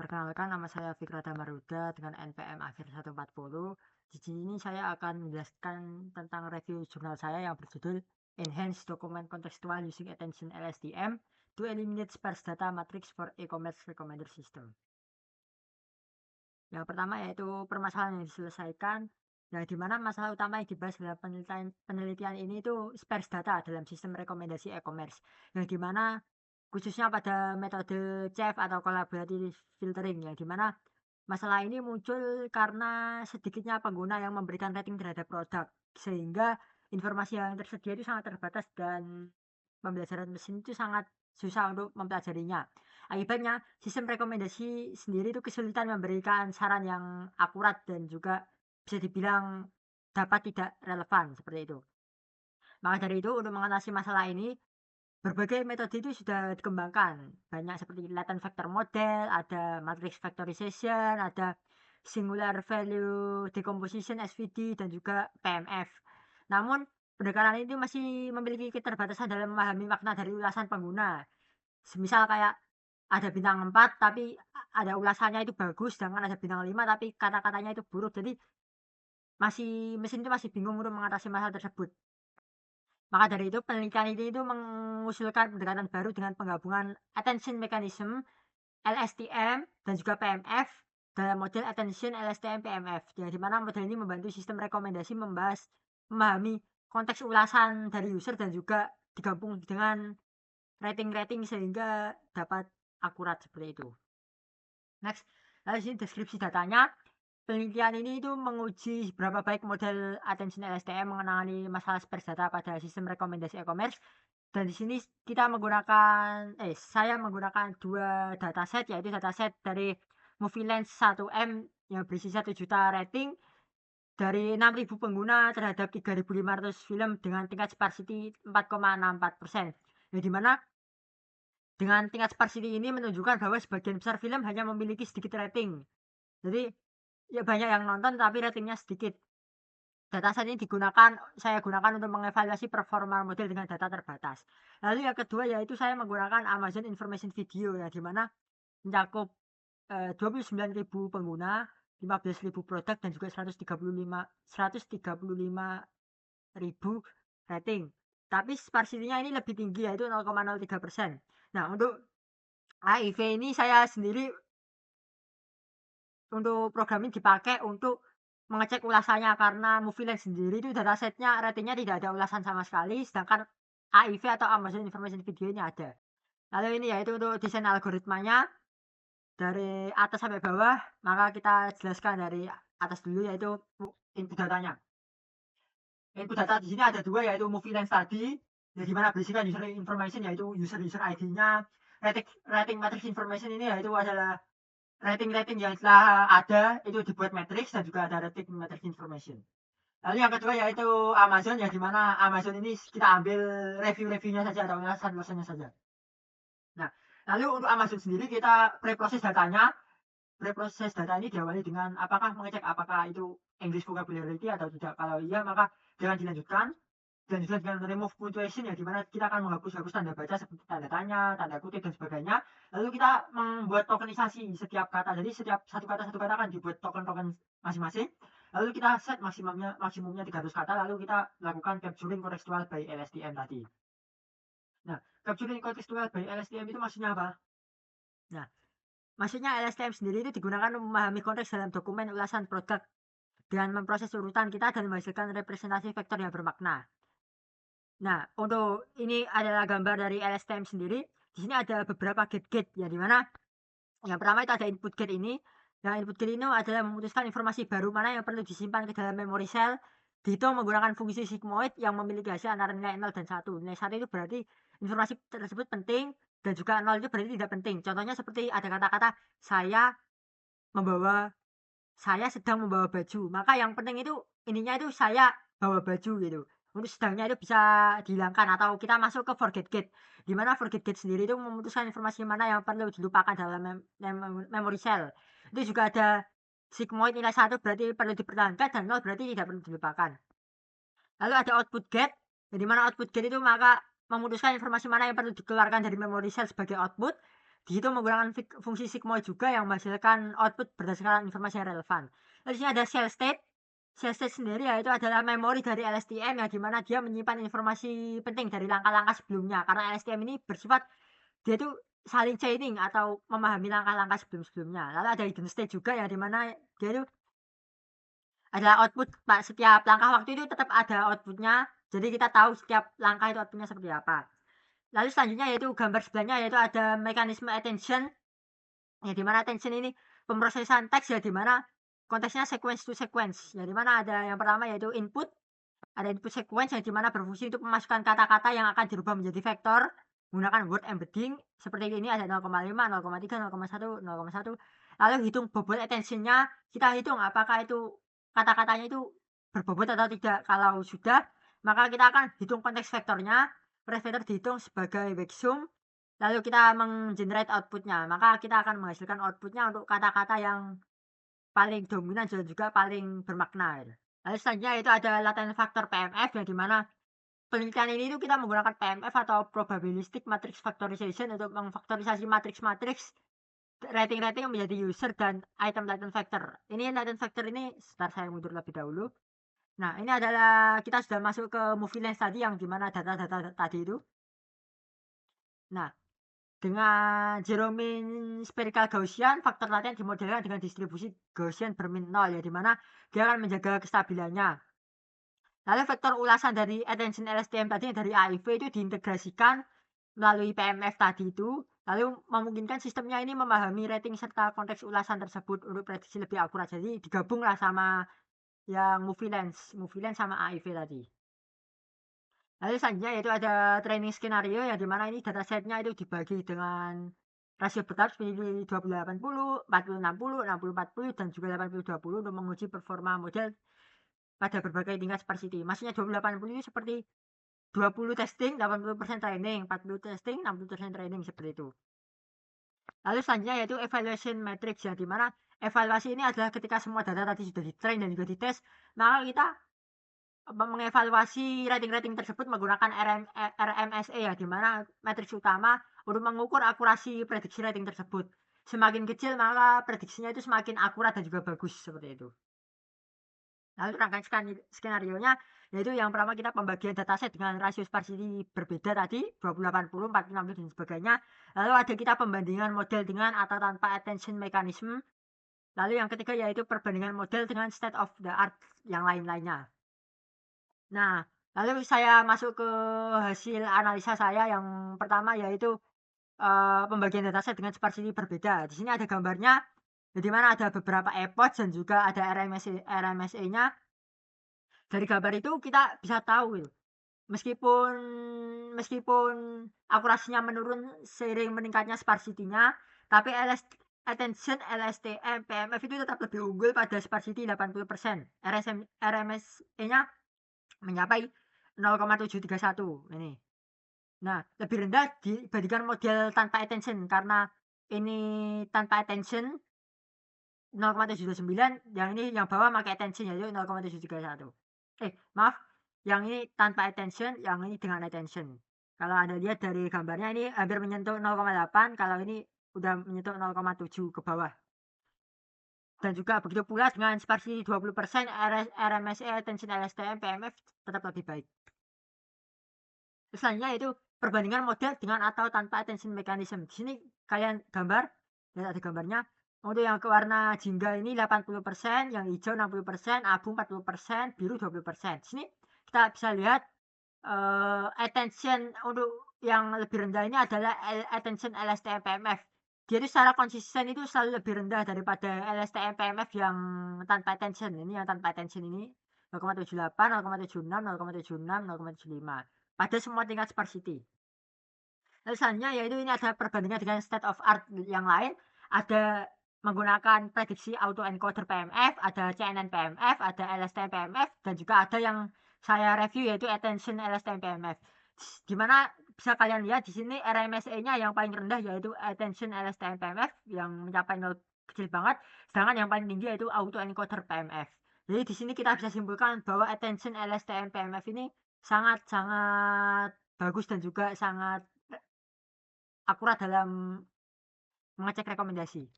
Perkenalkan, nama saya Fikrada Maruda dengan NPM akhir 140. Di sini saya akan menjelaskan tentang review jurnal saya yang berjudul Enhanced Document Contextual Using Attention LSTM to Eliminate Sparse Data Matrix for E-commerce Recommender System. Yang pertama yaitu permasalahan yang diselesaikan, yang dimana masalah utama yang dibahas dalam penelitian ini itu sparse data dalam sistem rekomendasi e-commerce, yang dimana khususnya pada metode CEF atau collaborative filtering, yang dimana masalah ini muncul karena sedikitnya pengguna yang memberikan rating terhadap produk, sehingga informasi yang tersedia itu sangat terbatas dan pembelajaran mesin itu sangat susah untuk mempelajarinya. Akibatnya, sistem rekomendasi sendiri itu kesulitan memberikan saran yang akurat dan juga bisa dibilang dapat tidak relevan seperti itu. Maka dari itu, untuk mengatasi masalah ini, berbagai metode itu sudah dikembangkan. Banyak seperti latent vector model, ada matrix factorization, ada singular value decomposition SVD, dan juga PMF. Namun, pendekatan itu masih memiliki keterbatasan dalam memahami makna dari ulasan pengguna. Semisal kayak ada bintang 4 tapi ada ulasannya itu bagus, sedangkan ada bintang 5 tapi kata-katanya itu buruk. Jadi mesin itu masih bingung untuk mengatasi masalah tersebut. Maka dari itu penelitian ini itu mengusulkan pendekatan baru dengan penggabungan attention mechanism LSTM dan juga PMF dalam model attention LSTM PMF, yang dimana model ini membantu sistem rekomendasi memahami konteks ulasan dari user dan juga digabung dengan rating sehingga dapat akurat seperti itu. Next, lalu sini deskripsi datanya. Penelitian ini itu menguji seberapa baik model attention LSTM mengenali masalah sparse data pada sistem rekomendasi e-commerce. Dan di sini saya menggunakan dua dataset, yaitu dataset dari Movielens 1M yang berisi 1 juta rating dari 6.000 pengguna terhadap 3.500 film dengan tingkat sparsity 4,64%. Yang dimana dengan tingkat sparsity ini menunjukkan bahwa sebagian besar film hanya memiliki sedikit rating. Jadi ya banyak yang nonton tapi ratingnya sedikit. Dataset ini saya gunakan untuk mengevaluasi performa model dengan data terbatas. Lalu yang kedua yaitu saya menggunakan Amazon Information Video, yang dimana mencakup 29.000 pengguna, 15.000 produk dan juga 135.000 rating. Tapi sparsity-nya ini lebih tinggi, yaitu 0,03%. Nah, untuk HIV ini saya sendiri untuk program ini dipakai untuk mengecek ulasannya, karena Movielens sendiri itu datasetnya ratingnya tidak ada ulasan sama sekali, sedangkan AIV atau Amazon Information Video ini ada. Lalu ini yaitu untuk desain algoritmanya dari atas sampai bawah, maka kita jelaskan dari atas dulu, yaitu input datanya. Input data di sini ada dua, yaitu Movielens tadi, di mana berisikan user information, yaitu user ID-nya. Rating matrix information ini yaitu adalah rating yang telah ada itu dibuat matrix, dan juga ada rating matrix information. Lalu yang kedua yaitu Amazon, yang dimana Amazon ini kita ambil review-reviewnya saja atau ulasan-ulasannya saja. Nah, lalu untuk Amazon sendiri kita preproses datanya. Preproses data ini diawali dengan mengecek apakah itu English vocabulary atau tidak. Kalau iya, maka jangan dilanjutkan. Dan juga dengan remove punctuation, yang dimana kita akan menghapus tanda baca seperti tanda tanya, tanda kutip dan sebagainya. Lalu kita membuat tokenisasi setiap kata, jadi setiap satu kata akan dibuat token masing-masing. Lalu kita set maksimumnya 300 kata, lalu kita lakukan capturing contextual by LSTM tadi. Nah, capturing contextual by LSTM itu maksudnya apa? Nah, maksudnya LSTM sendiri itu digunakan untuk memahami konteks dalam dokumen ulasan produk dengan memproses urutan kita dan menghasilkan representasi vektor yang bermakna. Nah, untuk ini adalah gambar dari LSTM sendiri. Di sini ada beberapa gate, yang dimana yang pertama itu ada input gate ini. Nah, input gate ini adalah memutuskan informasi baru mana yang perlu disimpan ke dalam memory cell, dihitung menggunakan fungsi sigmoid yang memiliki hasil antara nilai 0 dan 1. Nilai 1 itu berarti informasi tersebut penting, dan juga 0 itu berarti tidak penting. Contohnya seperti ada kata-kata saya sedang membawa baju. Maka yang penting itu ininya itu saya bawa baju gitu. Untuk sedangnya itu bisa dihilangkan, atau kita masuk ke forget gate, di mana forget gate sendiri itu memutuskan informasi mana yang perlu dilupakan dalam memory cell. Itu juga ada sigmoid nilai 1 berarti perlu dipertahankan, dan 0 berarti tidak perlu dilupakan. Lalu ada output gate, di mana output gate itu maka memutuskan informasi mana yang perlu dikeluarkan dari memory cell sebagai output. dihitung menggunakan fungsi sigmoid juga yang menghasilkan output berdasarkan informasi yang relevan. Lalu di sini ada shell state. Shell state sendiri yaitu adalah memori dari LSTM yang dimana dia menyimpan informasi penting dari langkah-langkah sebelumnya. Karena LSTM ini bersifat dia itu saling chaining atau memahami langkah-langkah sebelum-sebelumnya. Lalu ada hidden state juga yang dimana dia itu adalah output setiap langkah waktu itu tetap ada outputnya. Jadi kita tahu setiap langkah itu outputnya seperti apa. Lalu selanjutnya yaitu gambar sebelahnya yaitu ada mekanisme attention. Ya dimana attention ini pemrosesan teks ya dimana konteksnya sequence to sequence. Ya dimana ada yang pertama yaitu input. Ada input sequence yang dimana berfungsi untuk memasukkan kata-kata yang akan dirubah menjadi vektor menggunakan word embedding. Seperti ini ada 0,5, 0,3, 0,1, 0,1. Lalu hitung bobot attentionnya, kita hitung apakah itu kata-katanya itu berbobot atau tidak. Kalau sudah, maka kita akan hitung konteks vektornya. Konteks vektor dihitung sebagai wegsum. Lalu kita menggenerate outputnya, maka kita akan menghasilkan outputnya untuk kata-kata yang paling dominan dan juga paling bermakna. Lalu selanjutnya itu ada latent factor PMF yang dimana penelitian ini itu kita menggunakan PMF atau probabilistic matrix factorization untuk mengfaktorisasi matriks-matriks rating-rating menjadi user dan item latent factor. Ini latent factor ini sebentar saya mundur lebih dahulu. Nah ini adalah kita sudah masuk ke movie lens tadi yang dimana data-data tadi itu. Nah dengan zero mean spherical Gaussian, faktor laten dimodelkan dengan distribusi Gaussian bermin 0 ya dimana dia akan menjaga kestabilannya. Lalu vektor ulasan dari attention LSTM tadi dari AIV itu diintegrasikan melalui PMF tadi itu, lalu memungkinkan sistemnya ini memahami rating serta konteks ulasan tersebut untuk prediksi lebih akurat. Jadi digabunglah sama yang movie lens sama AIV tadi. Lalu selanjutnya yaitu ada training skenario yang dimana ini datasetnya itu dibagi dengan rasio bertahap seperti 20-80, 40-60, 60-40, dan juga 80-20 untuk menguji performa model pada berbagai tingkat sparsity. Maksudnya 20-80 itu seperti 20 testing, 80% training, 40 testing, 60% training seperti itu. Lalu selanjutnya yaitu evaluation matrix yang dimana evaluasi ini adalah ketika semua data tadi sudah di-train dan juga dites, maka kita mengevaluasi rating-rating tersebut menggunakan RMSE ya, di mana matriks utama untuk mengukur akurasi prediksi rating tersebut. Semakin kecil maka prediksinya itu semakin akurat dan juga bagus seperti itu. Lalu rangkaian skenario-nya yaitu yang pertama kita pembagian dataset dengan rasio sparsity berbeda tadi 20-80, 40-60 dan sebagainya. Lalu ada kita pembandingan model dengan atau tanpa attention mechanism. Lalu yang ketiga yaitu perbandingan model dengan state of the art yang lain-lainnya. Nah, lalu saya masuk ke hasil analisa saya yang pertama yaitu pembagian dataset dengan sparsity berbeda. Di sini ada gambarnya, di mana ada beberapa epoch dan juga ada RMSE-nya. Dari gambar itu kita bisa tahu meskipun akurasinya menurun seiring meningkatnya sparsity-nya, tapi attention, LSTM, PMF itu tetap lebih unggul pada sparsity 80%. RMSE-nya mencapai 0,731 ini. Nah, lebih rendah dibandingkan model tanpa attention karena ini tanpa attention 0,729, yang ini yang bawah pakai attention yaitu 0,731. Maaf, yang ini tanpa attention, yang ini dengan attention. Kalau Anda lihat dari gambarnya ini hampir menyentuh 0,8, kalau ini udah menyentuh 0,7 ke bawah. Dan juga begitu pula dengan sparsity 20%, RMSE, attention, LSTM, PMF tetap lebih baik. Selanjutnya yaitu perbandingan model dengan atau tanpa attention mechanism. Di sini kalian gambar, lihat ada gambarnya. Untuk yang ke warna jingga ini 80%, yang hijau 60%, abu 40%, biru 20%. Di sini kita bisa lihat attention untuk yang lebih rendah ini adalah attention LSTM PMF. Jadi secara konsisten itu selalu lebih rendah daripada LSTM PMF yang tanpa attention. Ini yang tanpa attention ini 0,78, 0,76, 0,76, 0,75 pada semua tingkat sparsity. Lalu selanjutnya yaitu ini ada perbandingan dengan state of art yang lain. Ada menggunakan prediksi autoencoder PMF, ada CNN PMF, ada LSTM PMF, dan juga ada yang saya review yaitu attention LSTM PMF. Dimana bisa kalian lihat di sini RMSE-nya yang paling rendah yaitu attention LSTM PMF yang mencapai 0 kecil banget, sedangkan yang paling tinggi yaitu autoencoder PMF. Jadi di sini kita bisa simpulkan bahwa attention LSTM PMF ini sangat-sangat bagus dan juga sangat akurat dalam mengecek rekomendasi.